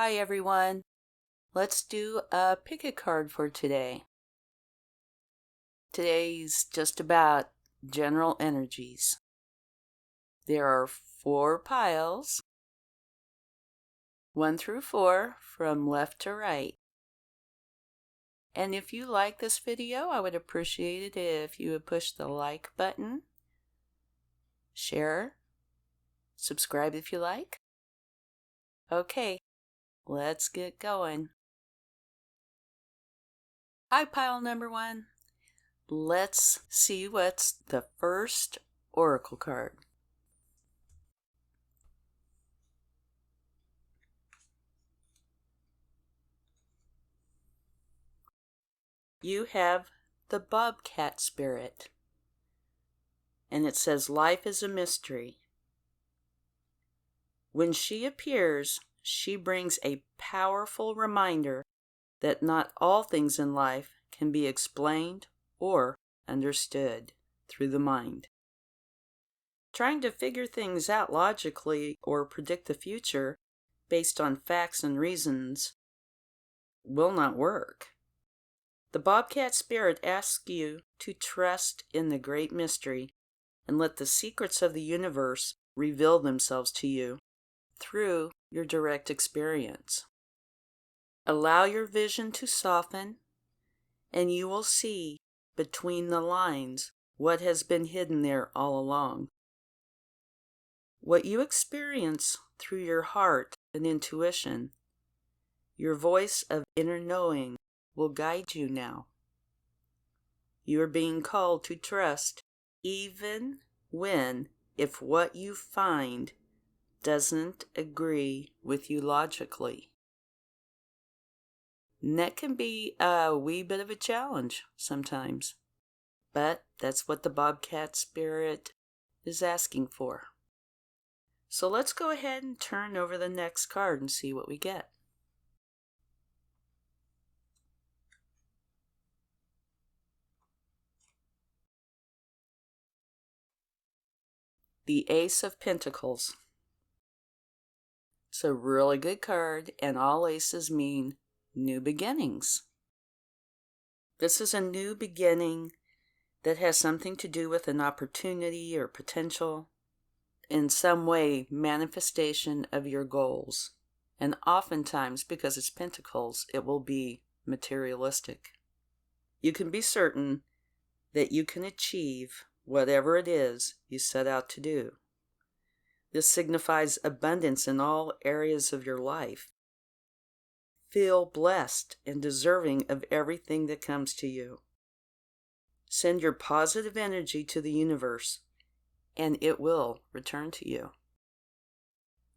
Hi everyone. Let's do a pick a card for today. Today's just about general energies. There are 4 piles, 1 through 4 from left to right. And if you like this video, I would appreciate it if you would push the like button, share, subscribe if you like. Okay, let's get going. Hi, pile number 1. Let's see what's the first oracle card. You have the bobcat spirit, and it says life is a mystery. When she appears, she brings a powerful reminder that not all things in life can be explained or understood through the mind. Trying to figure things out logically or predict the future based on facts and reasons will not work. The bobcat spirit asks you to trust in the great mystery and let the secrets of the universe reveal themselves to you through your direct experience. Allow your vision to soften, and you will see between the lines what has been hidden there all along. What you experience through your heart and intuition, your voice of inner knowing, will guide you now. You are being called to trust, even if what you find doesn't agree with you logically. And that can be a wee bit of a challenge sometimes, but that's what the bobcat spirit is asking for. So let's go ahead and turn over the next card and see what we get. The Ace of Pentacles. It's a really good card, and all aces mean new beginnings. This is a new beginning that has something to do with an opportunity or potential, in some way manifestation of your goals. And oftentimes, because it's pentacles, it will be materialistic. You can be certain that you can achieve whatever it is you set out to do. This signifies abundance in all areas of your life. Feel blessed and deserving of everything that comes to you. Send your positive energy to the universe, and it will return to you.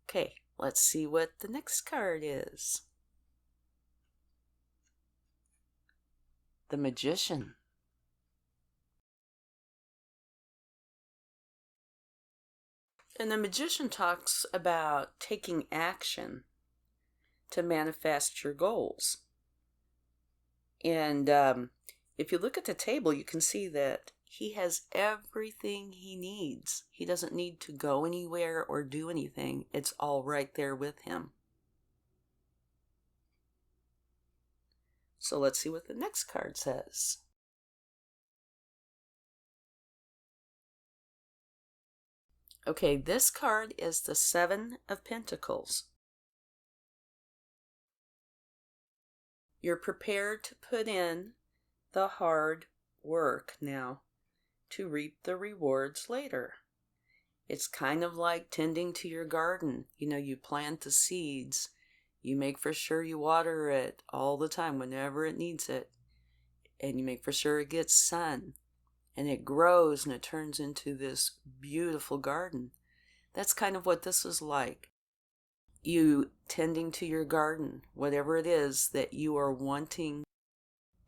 Okay, let's see what the next card is. The Magician. And the Magician talks about taking action to manifest your goals. And if you look at the table, you can see that he has everything he needs. He doesn't need to go anywhere or do anything. It's all right there with him. So let's see what the next card says. Okay, this card is the Seven of Pentacles. You're prepared to put in the hard work now to reap the rewards later. It's kind of like tending to your garden. You know, you plant the seeds. You make for sure you water it all the time whenever it needs it. And you make for sure it gets sun. And it grows and it turns into this beautiful garden. That's kind of what this is like. You tending to your garden, whatever it is that you are wanting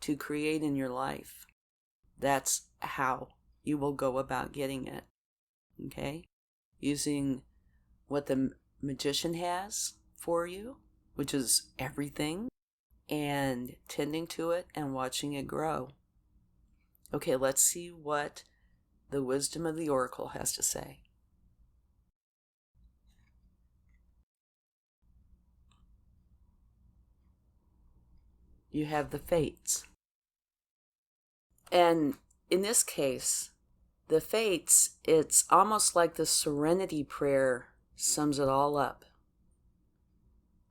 to create in your life. That's how you will go about getting it. Okay? Using what the Magician has for you, which is everything, and tending to it and watching it grow. Okay, let's see what the wisdom of the Oracle has to say. you have the fates. And in this case, the fates, it's almost like the serenity prayer sums it all up.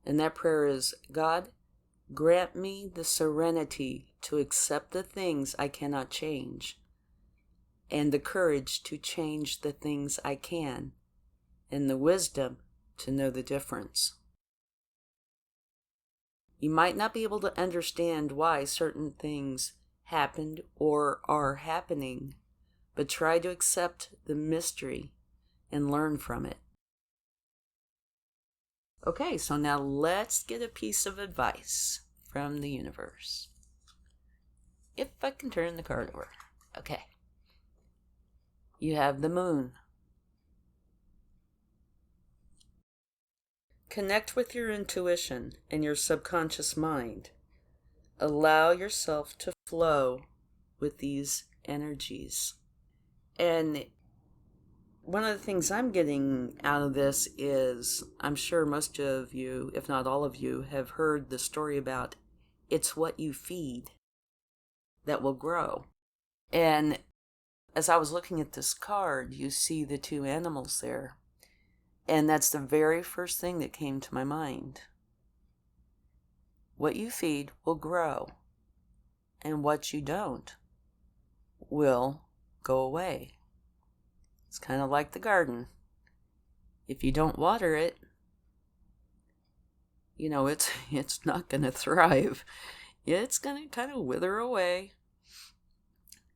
And that prayer is, God, grant me the serenity to accept the things I cannot change, and the courage to change the things I can, and the wisdom to know the difference. You might not be able to understand why certain things happened or are happening, but try to accept the mystery and learn from it. Okay, so now let's get a piece of advice from the universe. If I can turn the card over. Okay. You have the moon. Connect with your intuition and your subconscious mind. Allow yourself to flow with these energies. And one of the things I'm getting out of this is, I'm sure most of you, if not all of you, have heard the story about it's what you feed that will grow. And as I was looking at this card, you see the two animals there. And that's the very first thing that came to my mind. What you feed will grow, and what you don't will go away. It's kind of like the garden. If you don't water it, it's not going to thrive. It's going to kind of wither away.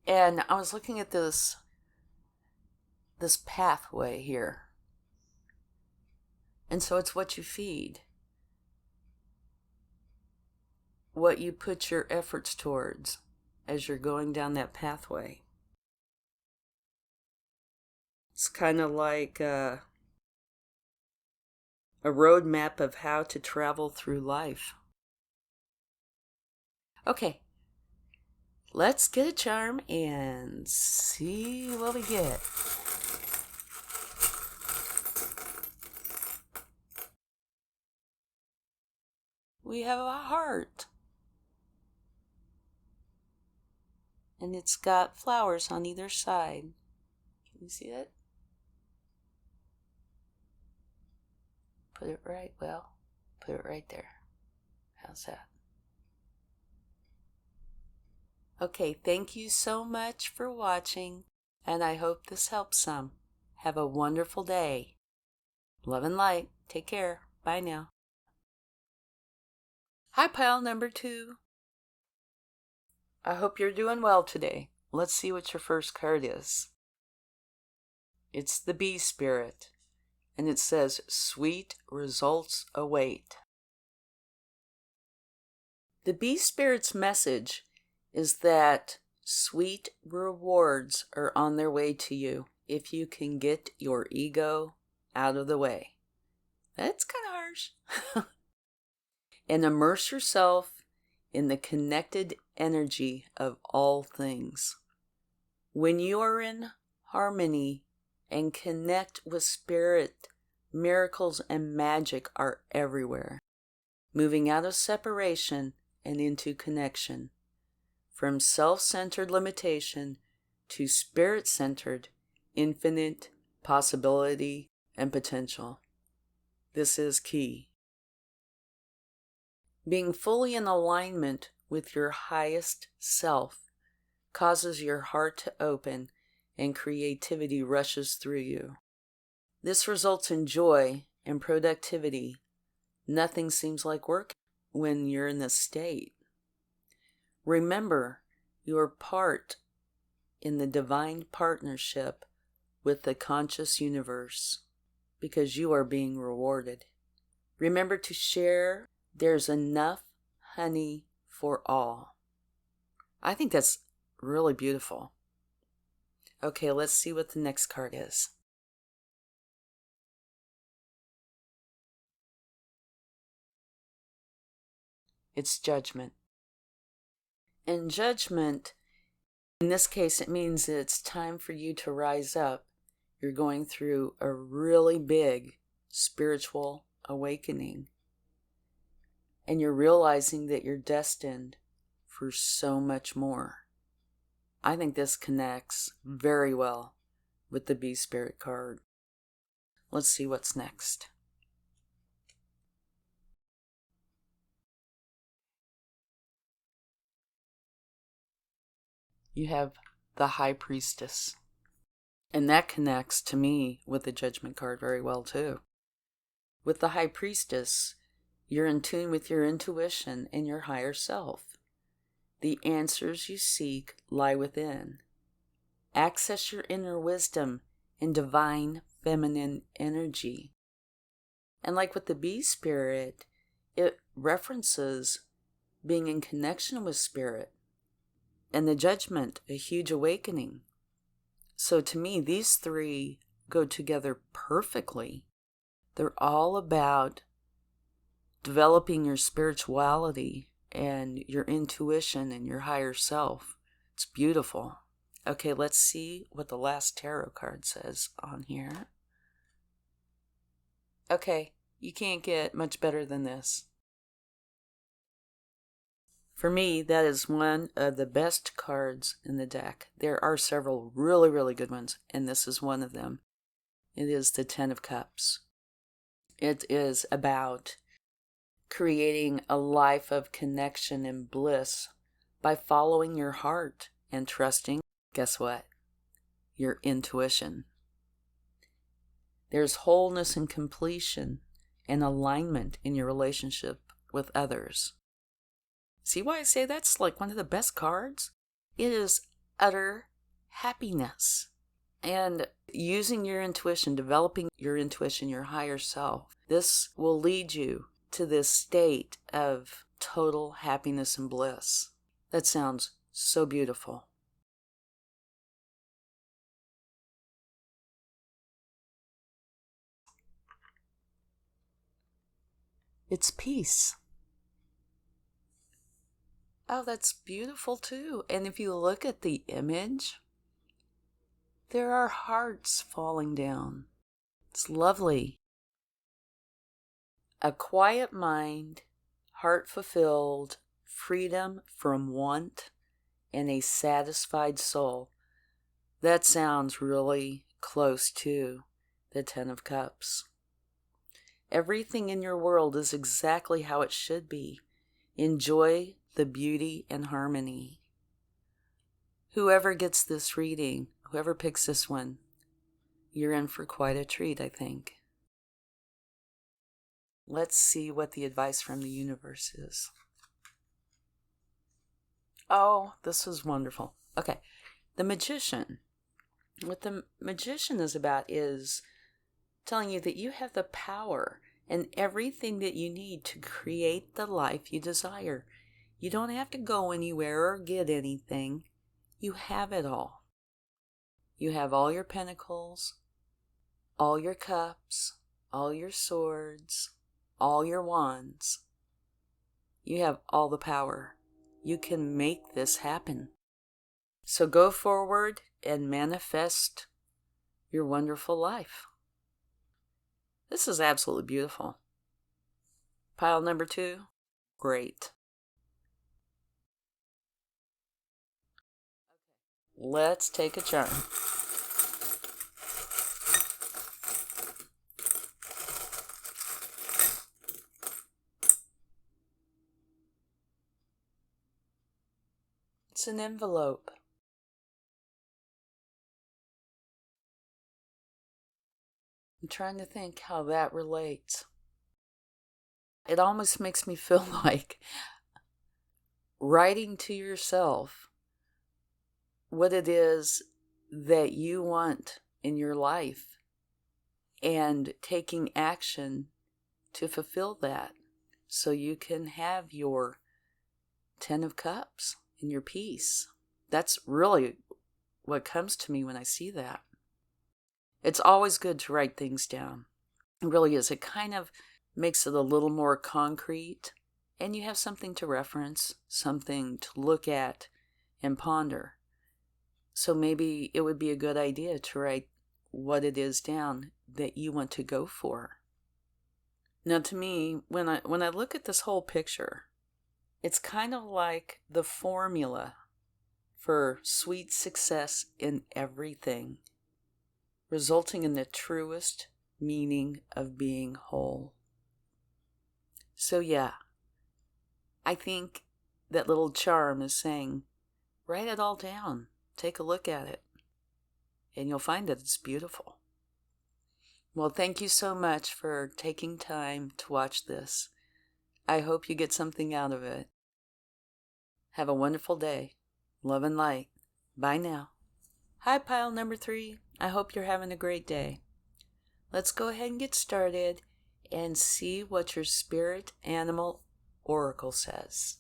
And I was looking at this pathway here. And so it's what you feed, what you put your efforts towards as you're going down that pathway. It's kind of like a roadmap of how to travel through life. Okay, let's get a charm and see what we get. We have a heart. And it's got flowers on either side. Can you see it? Put it right there. How's that? Okay, thank you so much for watching, and I hope this helps some. Have a wonderful day. Love and light. Take care. Bye now. Hi, pile number 2. I hope you're doing well today. Let's see what your first card is. It's the Bee Spirit, and it says, sweet results await. The Bee Spirit's message is that sweet rewards are on their way to you if you can get your ego out of the way. That's kind of harsh. And immerse yourself in the connected energy of all things. When you are in harmony and connect with spirit, miracles and magic are everywhere, moving out of separation and into connection, from self-centered limitation to spirit-centered, infinite possibility and potential. This is key. Being fully in alignment with your highest self causes your heart to open and creativity rushes through you. This results in joy and productivity. Nothing seems like work when you're in this state. Remember, you are part in the divine partnership with the conscious universe because you are being rewarded. Remember to share. There's enough honey for all. I think that's really beautiful. Okay, let's see what the next card is. It's Judgment. And Judgment, in this case, it means it's time for you to rise up. You're going through a really big spiritual awakening. and you're realizing that you're destined for so much more. I think this connects very well with the Bee Spirit card. Let's see what's next. You have the High Priestess. And that connects to me with the Judgment card very well too. With the High Priestess, you're in tune with your intuition and your higher self. The answers you seek lie within. Access your inner wisdom and divine feminine energy. And like with the Bee Spirit, it references being in connection with Spirit. And the Judgment, a huge awakening. So to me, these three go together perfectly. They're all about developing your spirituality and your intuition and your higher self. It's beautiful. Okay, let's see what the last tarot card says on here. Okay, you can't get much better than this. For me, that is one of the best cards in the deck. There are several really, really good ones, and this is one of them. It is the Ten of Cups. It is about creating a life of connection and bliss by following your heart and trusting, guess what? Your intuition. There's wholeness and completion and alignment in your relationship with others. See why I say that's like one of the best cards? It is utter happiness. And using your intuition, developing your intuition, your higher self, this will lead you to this state of total happiness and bliss. That sounds so beautiful. It's peace. Oh, that's beautiful too. And if you look at the image, there are hearts falling down. It's lovely. A quiet mind, heart fulfilled, freedom from want, and a satisfied soul. That sounds really close to the Ten of Cups. Everything in your world is exactly how it should be. Enjoy the beauty and harmony. Whoever gets this reading, whoever picks this one, you're in for quite a treat, I think. Let's see what the advice from the universe is. Oh, this is wonderful. Okay, the Magician. What the Magician is about is telling you that you have the power and everything that you need to create the life you desire. You don't have to go anywhere or get anything. You have it all. You have all your pentacles, all your cups, all your swords, all your wands. You have all the power. You can make this happen. So go forward and manifest your wonderful life. This is absolutely beautiful. Pile number 2, great. Let's take a turn. It's an envelope. I'm trying to think how that relates. It almost makes me feel like writing to yourself what it is that you want in your life and taking action to fulfill that so you can have your Ten of Cups and your peace. That's really what comes to me when I see that. It's always good to write things down. It really is. It kind of makes it a little more concrete, and you have something to reference, something to look at and ponder. So maybe it would be a good idea to write what it is down that you want to go for. Now, to me, when I look at this whole picture, it's kind of like the formula for sweet success in everything, resulting in the truest meaning of being whole. So yeah, I think that little charm is saying, write it all down, take a look at it, and you'll find that it's beautiful. Well, thank you so much for taking time to watch this. I hope you get something out of it. Have a wonderful day. Love and light. Bye now. Hi, pile number 3. I hope you're having a great day. Let's go ahead and get started and see what your spirit animal oracle says.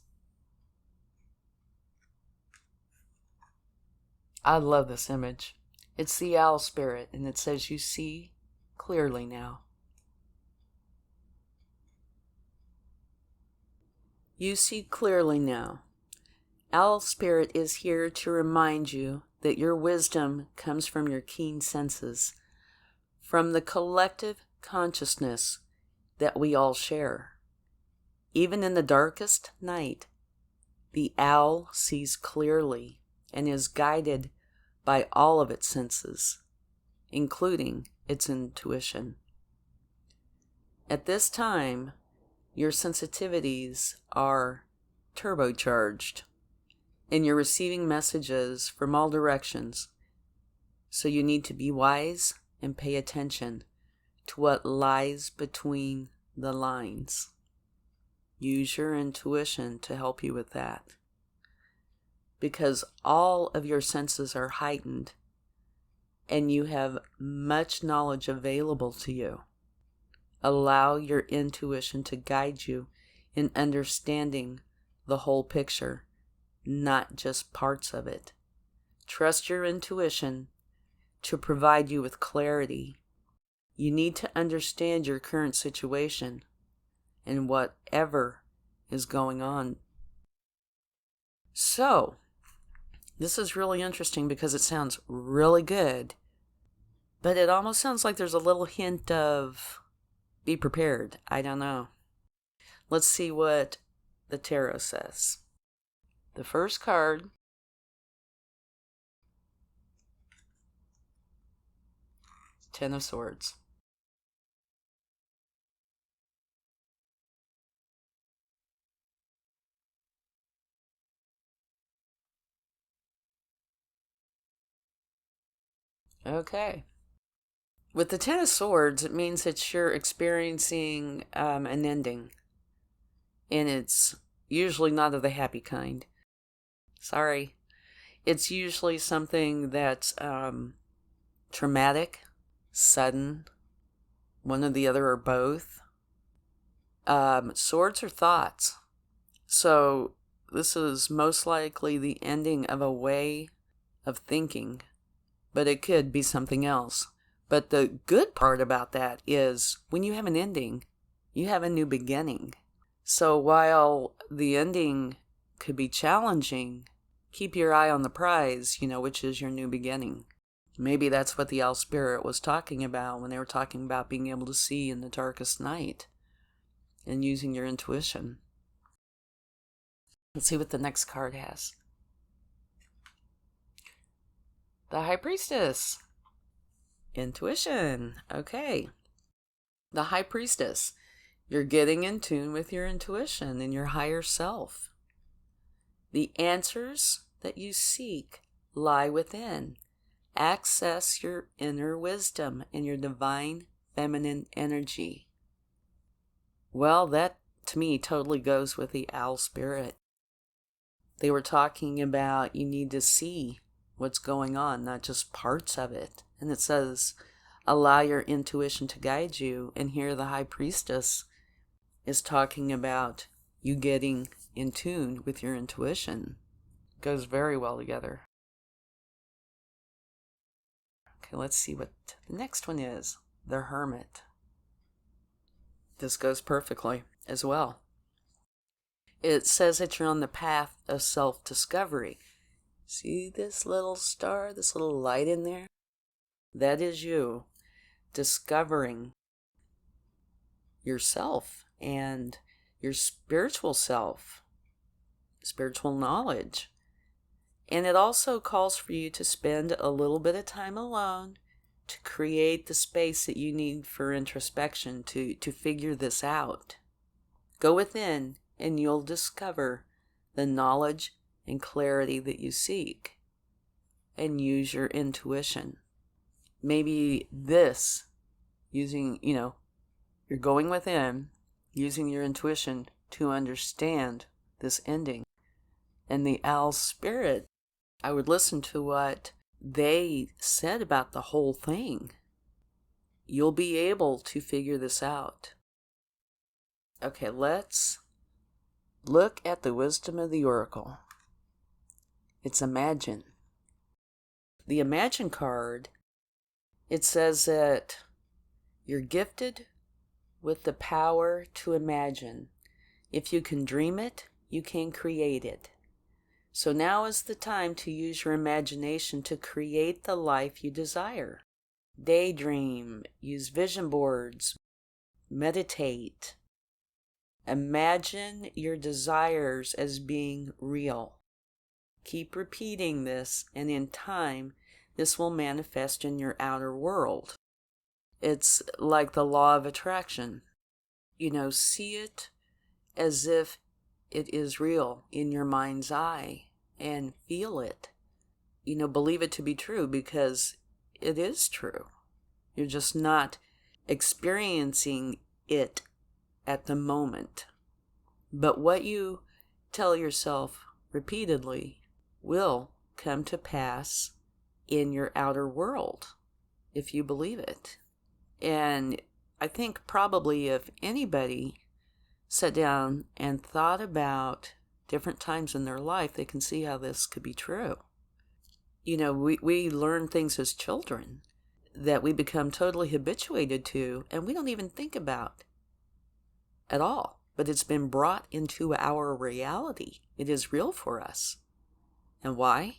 I love this image. It's the owl spirit, and it says, you see clearly now. You see clearly now. Owl spirit is here to remind you that your wisdom comes from your keen senses, from the collective consciousness that we all share. Even in the darkest night, the owl sees clearly and is guided by all of its senses, including its intuition. At this time, your sensitivities are turbocharged, and you're receiving messages from all directions. So you need to be wise and pay attention to what lies between the lines. Use your intuition to help you with that, because all of your senses are heightened and you have much knowledge available to you. Allow your intuition to guide you in understanding the whole picture, not just parts of it. Trust your intuition to provide you with clarity. You need to understand your current situation and whatever is going on. So, this is really interesting because it sounds really good, but it almost sounds like there's a little hint of be prepared. I don't know. Let's see what the tarot says. The first card, Ten of Swords. Okay. With the Ten of Swords, it means that you're experiencing an ending. And it's usually not of the happy kind. Sorry. It's usually something that's traumatic, sudden, one or the other or both. Swords are thoughts. So this is most likely the ending of a way of thinking, but it could be something else. But the good part about that is when you have an ending, you have a new beginning. So while the ending could be challenging, keep your eye on the prize, which is your new beginning. Maybe that's what the owl spirit was talking about when they were talking about being able to see in the darkest night and using your intuition. Let's see what the next card has. The High Priestess. Intuition. Okay. The High Priestess. You're getting in tune with your intuition and your higher self. The answers that you seek lie within. Access your inner wisdom and your divine feminine energy. Well, that to me totally goes with the owl spirit. They were talking about you need to see what's going on, not just parts of it. And it says, allow your intuition to guide you. And here the High Priestess is talking about you getting in tune with your intuition. Goes very well together. Okay, let's see what the next one is. The Hermit. This goes perfectly as well. It says that you're on the path of self-discovery. See this little star, this little light in there? That is you discovering yourself and your spiritual self, spiritual knowledge. And it also calls for you to spend a little bit of time alone to create the space that you need for introspection to figure this out. Go within and you'll discover the knowledge and clarity that you seek. And use your intuition. Maybe this, using, you're going within, using your intuition to understand this ending. And the owl spirit, I would listen to what they said about the whole thing. You'll be able to figure this out. Okay, let's look at the wisdom of the oracle. It's imagine. The imagine card, it says that you're gifted with the power to imagine. If you can dream it, you can create it. So now is the time to use your imagination to create the life you desire. Daydream, use vision boards, meditate. Imagine your desires as being real. Keep repeating this, and in time, this will manifest in your outer world. It's like the law of attraction. See it as if it is real in your mind's eye and feel it. Believe it to be true because it is true. You're just not experiencing it at the moment. But what you tell yourself repeatedly will come to pass in your outer world if you believe it. And I think probably if anybody sat down and thought about different times in their life, they can see how this could be true. We learn things as children that we become totally habituated to and we don't even think about at all. But it's been brought into our reality. It is real for us. And why?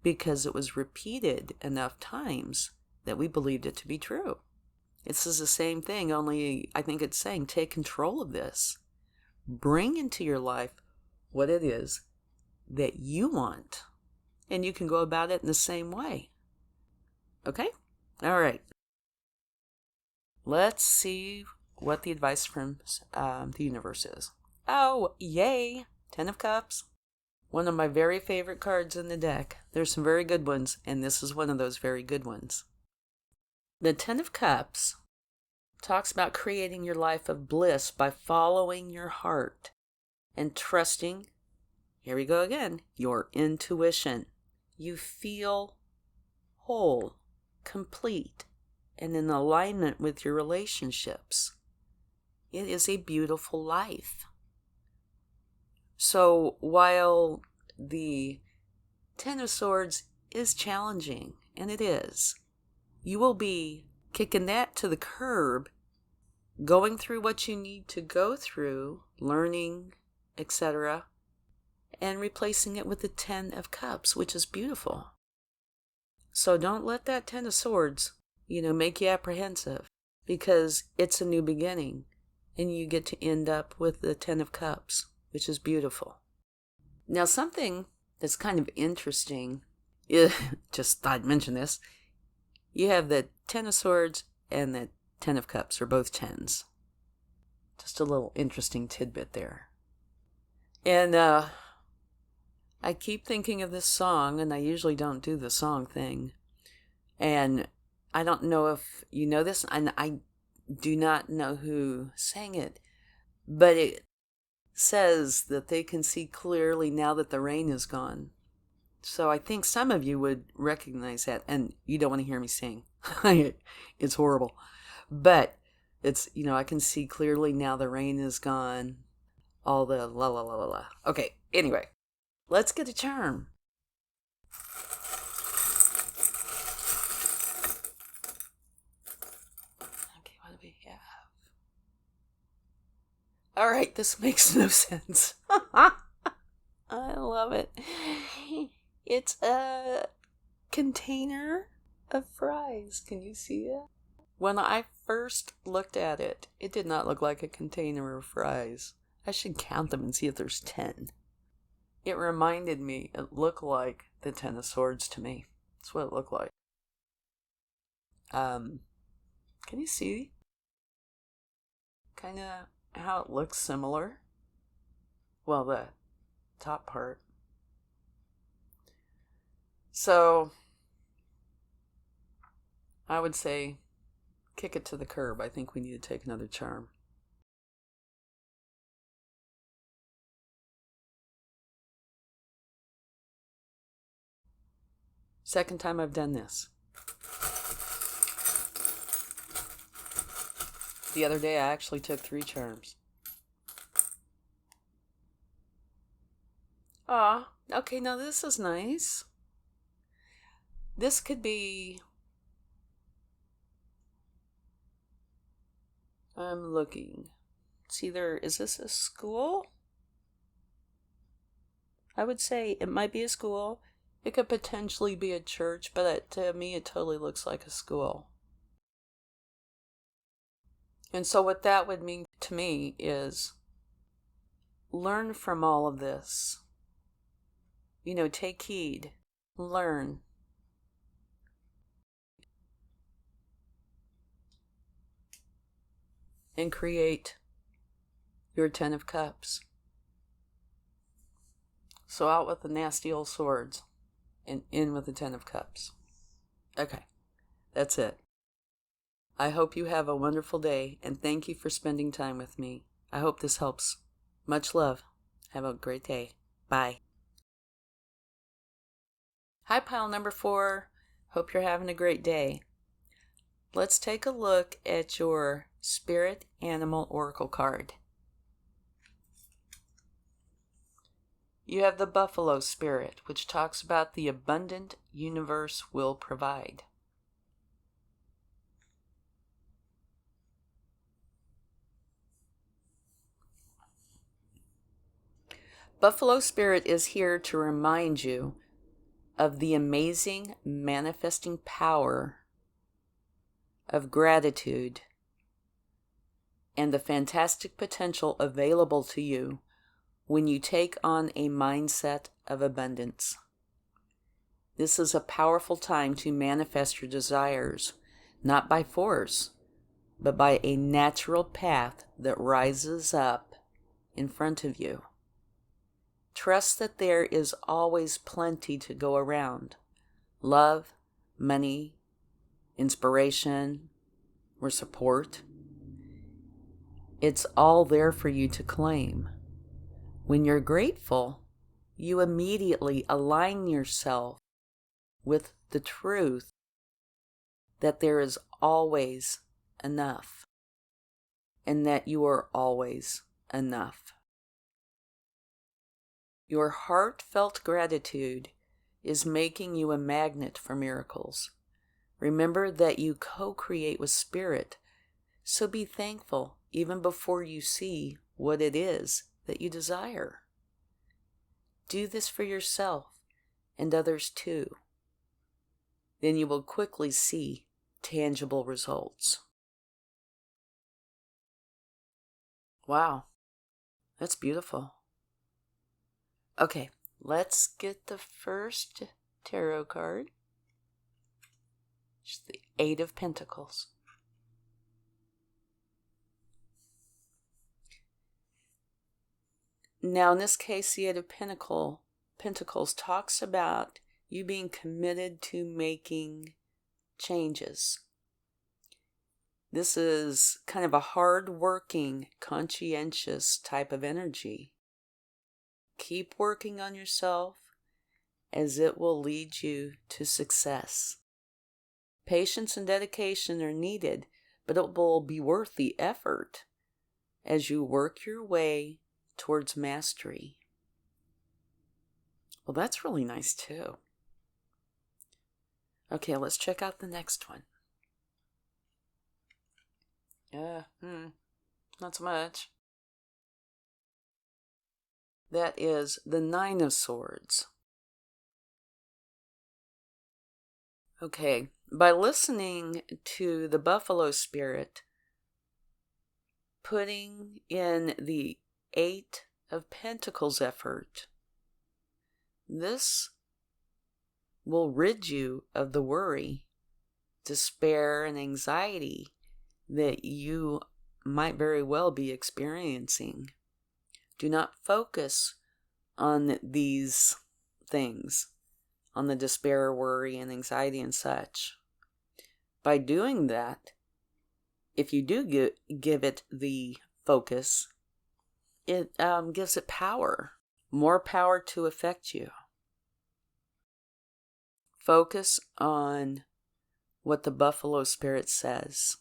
Because it was repeated enough times that we believed it to be true. This is the same thing, only I think it's saying take control of this. Bring into your life what it is that you want. And you can go about it in the same way. Okay? All right. Let's see what the advice from the universe is. Oh, yay! 10 of Cups. One of my very favorite cards in the deck. There's some very good ones, and this is one of those very good ones. The 10 of Cups talks about creating your life of bliss by following your heart and trusting, here we go again, your intuition. You feel whole, complete, and in alignment with your relationships. It is a beautiful life. So while the 10 of Swords is challenging, and it is, you will be kicking that to the curb, going through what you need to go through, learning, etc., and replacing it with the 10 of Cups, which is beautiful. So don't let that 10 of Swords, make you apprehensive, because it's a new beginning, and you get to end up with the 10 of Cups, which is beautiful. Now, something that's kind of interesting, just thought I'd mention this, you have the 10 of Swords and the 10 of Cups, are both 10s. Just a little interesting tidbit there. And I keep thinking of this song, and I usually don't do the song thing. And I don't know if you know this, and I do not know who sang it, but it says that they can see clearly now that the rain is gone. So I think some of you would recognize that, and you don't want to hear me sing. It's horrible. But it's, I can see clearly now the rain is gone. All the la la la la la. Okay, anyway, let's get a charm. Okay, what do we have? All right, this makes no sense. I love it. It's a container of fries. Can you see that? When I first looked at it, it did not look like a container of fries. I should count them and see if there's 10. It reminded me, it looked like the Ten of Swords to me. That's what it looked like. Can you see kind of how it looks similar? Well, the top part. So, I would say kick it to the curb. I think we need to take another charm. Second time I've done this. The other day I actually took 3 charms. Ah, okay, now this is nice. This could be... I'm looking. It's either... Is this a school? I would say it might be a school. It could potentially be a church, but to me it totally looks like a school. And so what that would mean to me is learn from all of this. You know, take heed. Learn. And create your 10 of Cups. So out with the nasty old swords and in with the 10 of Cups. Okay, that's it. I hope you have a wonderful day and thank you for spending time with me. I hope this helps. Much love. Have a great day. Bye. Hi, pile number 4. Hope you're having a great day. Let's take a look at your Spirit Animal Oracle card. You have the Buffalo Spirit, which talks about the abundant universe will provide. Buffalo Spirit is here to remind you of the amazing manifesting power of gratitude and the fantastic potential available to you when you take on a mindset of abundance. This is a powerful time to manifest your desires, not by force, but by a natural path that rises up in front of you. Trust that there is always plenty to go around. Love, money, inspiration, or support. It's all there for you to claim. When you're grateful, you immediately align yourself with the truth that there is always enough and that you are always enough. Your heartfelt gratitude is making you a magnet for miracles. Remember that you co-create with Spirit, so be thankful even before you see what it is that you desire. Do this for yourself and others too. Then you will quickly see tangible results. Wow, that's beautiful. Okay, let's get the first tarot card. It's the 8 of Pentacles. Now, in this case, the 8 of Pentacles talks about you being committed to making changes. This is kind of a hard-working, conscientious type of energy. Keep working on yourself as it will lead you to success. Patience and dedication are needed, but it will be worth the effort as you work your way towards mastery. Well, that's really nice too. Okay, let's check out the next one. Not so much. That is the 9 of Swords. Okay, by listening to the Buffalo Spirit, putting in the Eight of Pentacles effort, this will rid you of the worry, despair, and anxiety that you might very well be experiencing. Do not focus on these things, on the despair, worry, and anxiety and such. By doing that, if you do give it the focus, it gives it power, more power to affect you. Focus on what the Buffalo Spirit says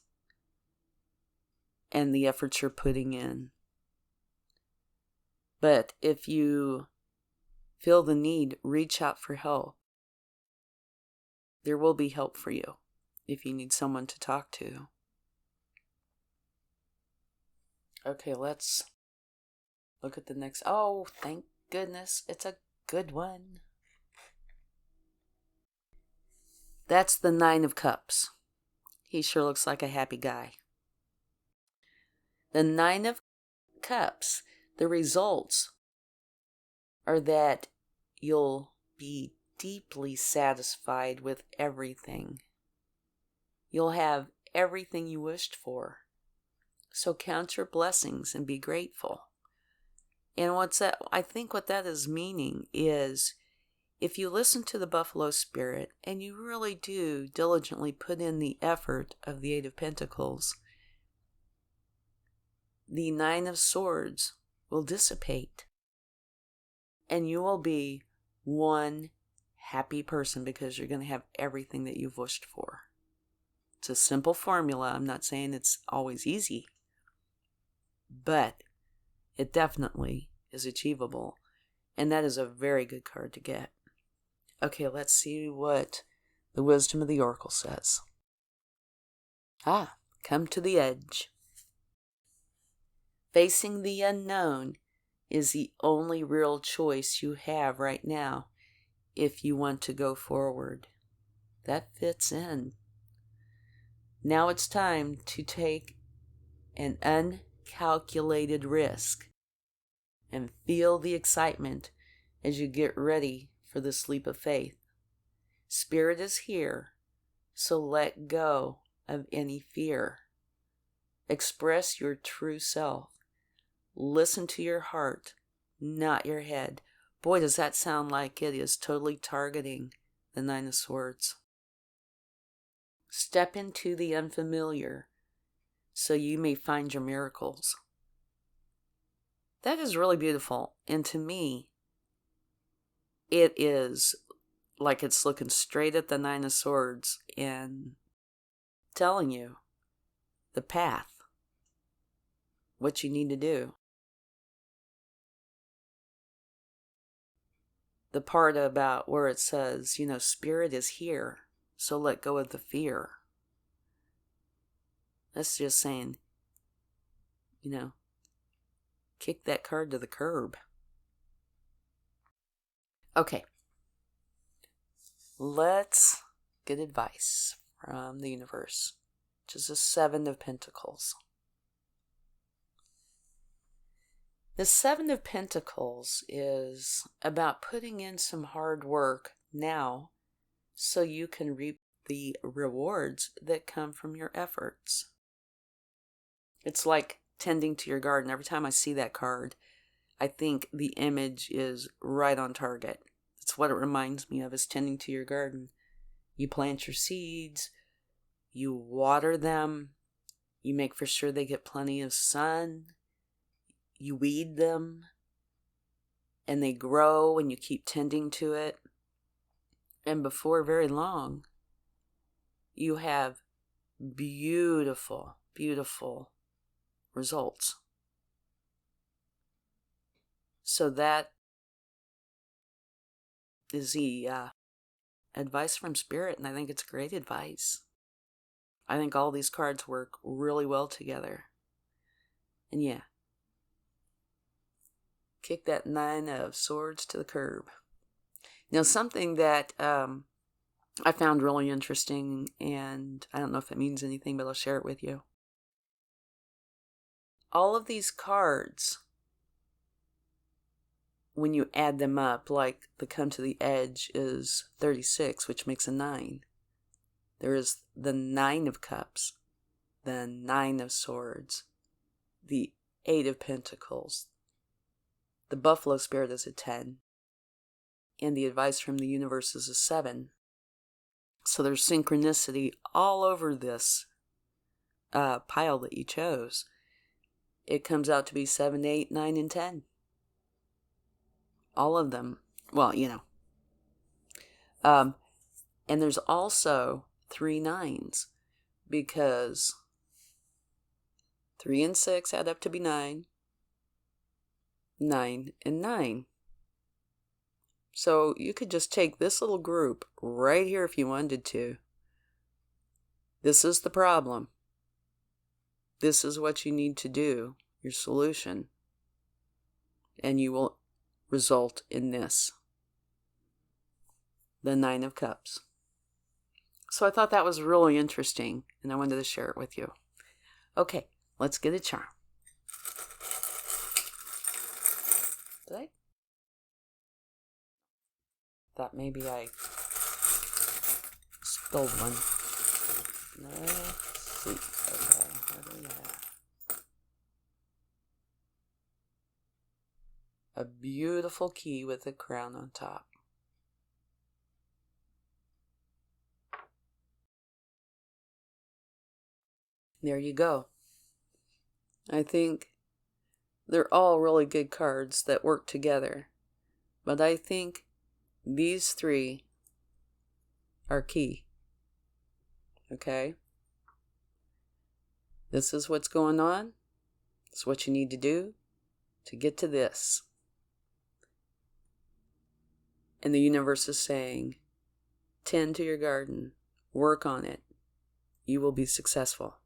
and the efforts you're putting in. But if you feel the need, reach out for help. There will be help for you if you need someone to talk to. Okay, let's look at the next. Oh, thank goodness, it's a good one. That's the Nine of Cups. He sure looks like a happy guy. The Nine of Cups, the results are that you'll be deeply satisfied with everything. You'll have everything you wished for. So count your blessings and be grateful. And I think what that is meaning is, if you listen to the Buffalo Spirit and you really do diligently put in the effort of the Eight of Pentacles, the Nine of Swords will dissipate. And you will be one happy person because you're going to have everything that you've wished for. It's a simple formula. I'm not saying it's always easy, but it definitely is achievable. And that is a very good card to get. Okay, let's see what the Wisdom of the Oracle says. Come to the edge. Facing the unknown is the only real choice you have right now if you want to go forward. That fits in. Now it's time to take an uncalculated risk and feel the excitement as you get ready for this leap of faith. Spirit is here, so let go of any fear. Express your true self. Listen to your heart, not your head. Boy, does that sound like it is totally targeting the Nine of Swords. Step into the unfamiliar so you may find your miracles. That is really beautiful. And to me, it is like it's looking straight at the Nine of Swords and telling you the path, what you need to do. The part about where it says, Spirit is here, so let go of the fear. That's just saying, kick that card to the curb. Okay. Let's get advice from the universe, which is the Seven of Pentacles. The Seven of Pentacles is about putting in some hard work now so you can reap the rewards that come from your efforts. It's like tending to your garden. Every time I see that card, I think the image is right on target. It's what it reminds me of, is tending to your garden. You plant your seeds, you water them, you make for sure they get plenty of sun, you weed them, and they grow, and you keep tending to it. And before very long, you have beautiful, beautiful results. So that is the advice from Spirit, and I think it's great advice. I think all these cards work really well together. And yeah, kick that Nine of Swords to the curb. Now, something that I found really interesting, and I don't know if it means anything, but I'll share it with you. All of these cards, when you add them up, like the come to the edge is 36, which makes a 9. There is the 9 of cups, the 9 of swords, the 8 of pentacles. The buffalo spirit is a 10. And the advice from the universe is a 7. So there's synchronicity all over this pile that you chose. It comes out to be 7, 8, 9, and 10. All of them. Well, you know. And there's also 3 9s, because 3 and 6 add up to be 9. 9 and 9. So you could just take this little group right here if you wanted to. This is the problem. This is what you need to do, your solution. And you will result in this. The 9 of Cups. So I thought that was really interesting, and I wanted to share it with you. Okay, let's get a charm. Did I? Thought maybe I spilled one. Let's see. Okay, what do we have? A beautiful key with a crown on top. There you go. I think they're all really good cards that work together. But I think these 3 are key. Okay? This is what's going on. It's what you need to do to get to this. And the universe is saying, tend to your garden. Work on it. You will be successful.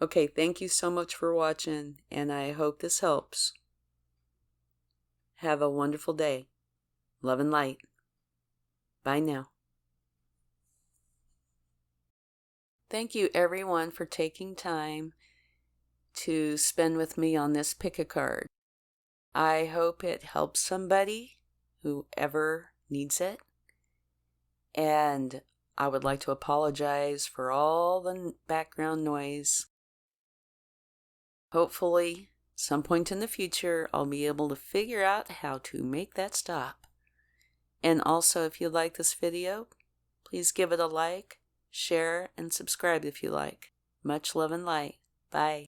Okay, thank you so much for watching, and I hope this helps. Have a wonderful day. Love and light. Bye now. Thank you everyone for taking time to spend with me on this pick a card. I hope it helps somebody, whoever needs it. And I would like to apologize for all the background noise. Hopefully, some point in the future, I'll be able to figure out how to make that stop. And also, if you like this video, please give it a like, share, and subscribe if you like. Much love and light. Bye.